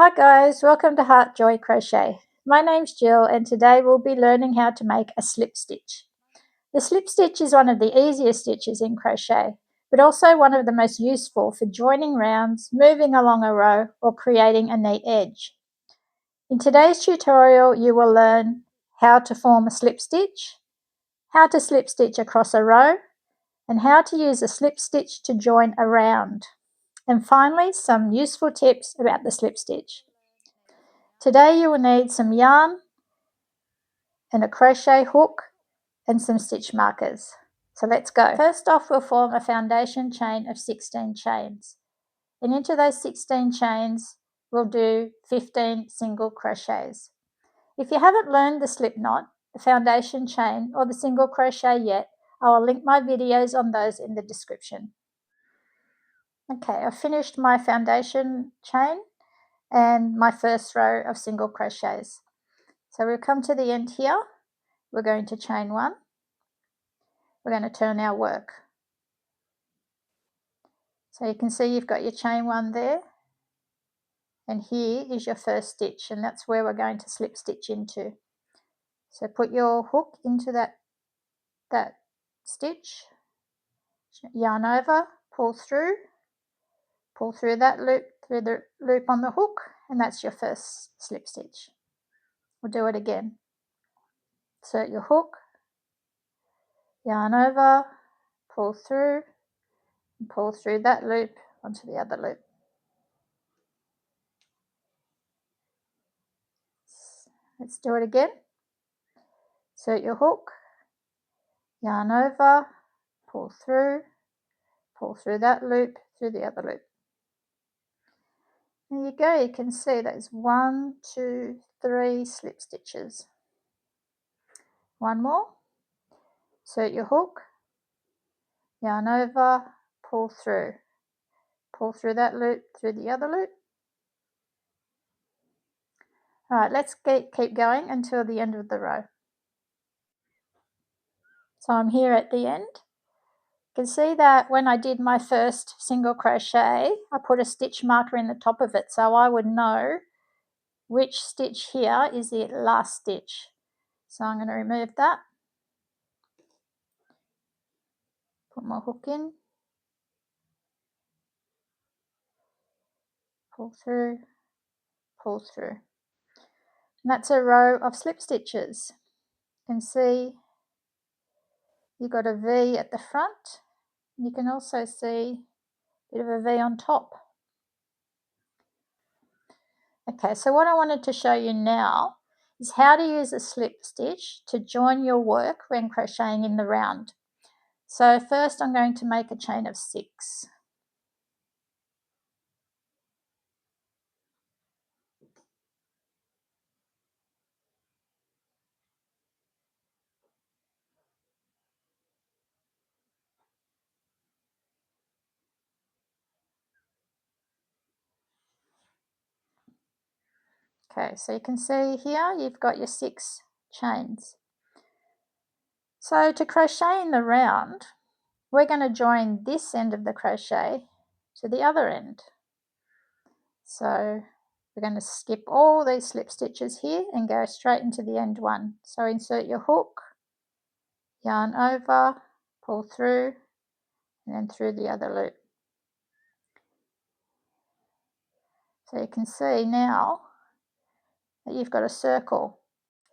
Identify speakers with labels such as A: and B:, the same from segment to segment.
A: Hi guys, welcome to Heart Joy Crochet. My name's Jill and today we'll be learning how to make a slip stitch. The slip stitch is one of the easiest stitches in crochet, but also one of the most useful for joining rounds, moving along a row, or creating a neat edge. In today's tutorial you will learn how to form a slip stitch, how to slip stitch across a row, and how to use a slip stitch to join a round. And finally, some useful tips about the slip stitch. Today you will need some yarn and a crochet hook and some stitch markers. So let's go. First off, we'll form a foundation chain of 16 chains. And into those 16 chains, we'll do 15 single crochets. If you haven't learned the slip knot, the foundation chain, or the single crochet yet, I will link my videos on those in the description. Okay, I've finished my foundation chain and my first row of single crochets. So we'll come to the end here. We're going to chain one. We're going to turn our work. So you can see you've got your chain one there, and here is your first stitch, and that's where we're going to slip stitch into. So put your hook into that stitch, yarn over, pull through that loop, through the loop on the hook, and that's your first slip stitch. We'll do it again. Insert your hook, yarn over, pull through that loop onto the other loop. Let's do it again. Insert your hook, yarn over, pull through that loop, through the other loop. There you go, you can see there's 1, 2, 3 slip stitches. One more. Insert your hook, yarn over, pull through that loop, through the other loop. Alright, let's keep going until the end of the row. So I'm here at the end. You can see that when I did my first single crochet, I put a stitch marker in the top of it so I would know which stitch here is the last stitch. So I'm going to remove that, put my hook in, pull through, and that's a row of slip stitches. You can see you've got a V at the front, and you can also see a bit of a V on top. Okay, so what I wanted to show you now is how to use a slip stitch to join your work when crocheting in the round. So first I'm going to make a chain of 6. Okay, so you can see here you've got your 6 chains. So to crochet in the round, we're going to join this end of the crochet to the other end. So we're going to skip all these slip stitches here and go straight into the end one. So insert your hook, yarn over, pull through, and then through the other loop. So you can see now that you've got a circle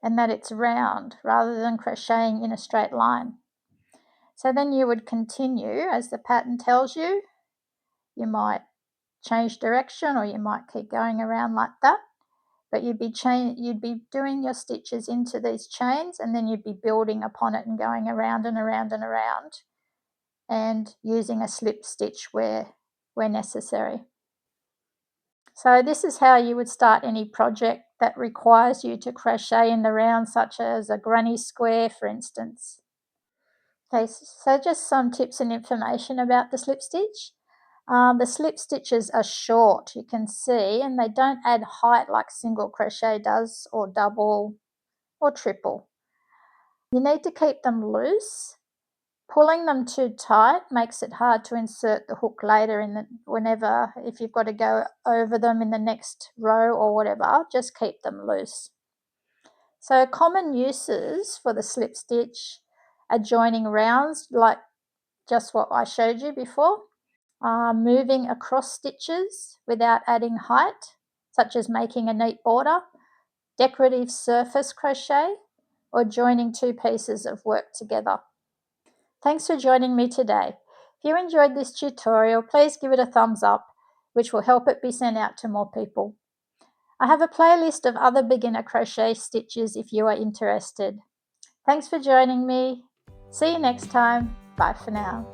A: and that it's round rather than crocheting in a straight line. So then you would continue as the pattern tells you. You might change direction or you might keep going around like that, but you'd be doing your stitches into these chains and then you'd be building upon it and going around and around and around and using a slip stitch where necessary. So this is how you would start any project that requires you to crochet in the round, such as a granny square, for instance. Okay, so just some tips and information about the slip stitch. The slip stitches are short, you can see, and they don't add height like single crochet does, or double or triple. You need to keep them loose Pulling them too tight makes it hard to insert the hook later if you've got to go over them in the next row or whatever, just keep them loose. So common uses for the slip stitch are joining rounds like just what I showed you before, moving across stitches without adding height, such as making a neat border, decorative surface crochet, or joining two pieces of work together. Thanks for joining me today. If you enjoyed this tutorial, please give it a thumbs up, which will help it be sent out to more people. I have a playlist of other beginner crochet stitches if you are interested. Thanks for joining me. See you next time. Bye for now.